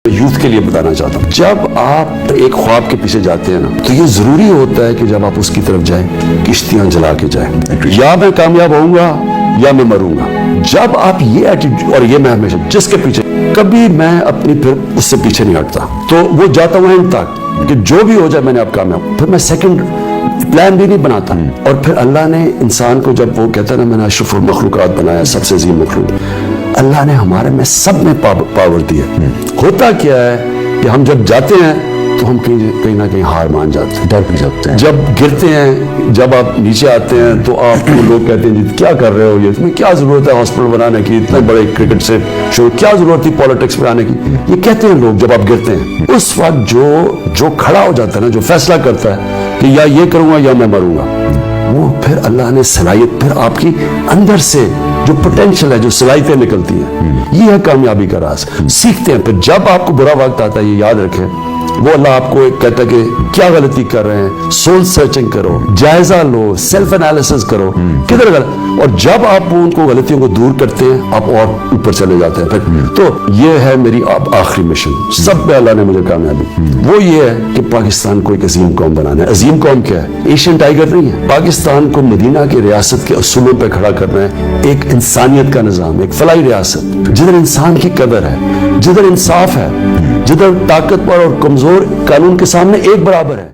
Youth کے لیے بتانا چاہتا ہوں، جب آپ ایک خواب کے پیچھے جاتے ہیں نا تو یہ ضروری ہوتا ہے کہ جب آپ اس کی طرف جائیں کشتیاں جلا کے جائیں، یا میں کامیاب ہوں گا یا میں مروں گا۔ جب آپ یہ ایٹیٹیوڈ، اور یہ میں ہمیشہ جس کے پیچھے کبھی میں اپنی پھر اس سے پیچھے نہیں ہٹتا، تو وہ جاتا ہوں اینڈ تک کہ جو بھی ہو جائے میں نے اب کامیاب، پھر میں سیکنڈ پلان بھی نہیں بناتا۔ اور پھر اللہ نے انسان کو، جب وہ کہتا ہے نا میں نے اشرف المخلوقات بنایا، سب سے عظیم مخلوق، اللہ نے ہمارے میں سب میں پاور دی ہے۔ ہوتا کیا ہے کہ ہم جب جاتے ہیں تو ہم کہیں نہ کہیں ہار مان جاتے ہیں، ڈر بھی جاتے ہیں، جب گرتے ہیں، جب آپ نیچے آتے ہیں تو آپ کو لوگ کہتے ہیں جی کیا کر رہے ہو، یہ تمہیں کیا ضرورت ہے ہاسپٹل بنانے کی، اتنے بڑے کرکٹ سے شروع کیا ضرورت تھی پالیٹکس میں آنے کی، یہ کہتے ہیں لوگ جب آپ گرتے ہیں۔ اس وقت جو کھڑا ہو جاتا ہے نا، جو فیصلہ کرتا ہے کہ یا یہ کروں گا یا میں مروں گا، وہ پھر اللہ نے صلاحیت، پھر آپ کی اندر سے جو پوٹینشل ہے، جو صلاحیتیں نکلتی ہیں، یہ ہے کامیابی کا راز۔ سیکھتے ہیں، پھر جب آپ کو برا وقت آتا ہے، یہ یاد رکھیں، وہ اللہ آپ کو ایک کہتا ہے کہ کیا غلطی کر رہے ہیں، سول سرچنگ کرو، جائزہ لو، سیلف انالیسس کرو، کدھر غلط، اور جب آپ ان کو غلطیوں کو دور کرتے ہیں آپ اور اوپر چلے جاتے ہیں۔ پھر تو یہ ہے میری آخری مشن، سب پہ اللہ نے مجھے کامیابی، وہ یہ ہے کہ پاکستان کو ایک عظیم قوم بنانا ہے۔ عظیم قوم کیا ہے؟ ایشین ٹائیگر نہیں ہے، پاکستان کو مدینہ کی ریاست کے اصولوں پہ کھڑا کرنا ہے، ایک انسانیت کا نظام، ایک فلاحی ریاست جدھر انسان کی قدر ہے، جدھر انصاف ہے، جدھر طاقتور اور کمزور قانون کے سامنے ایک برابر ہے۔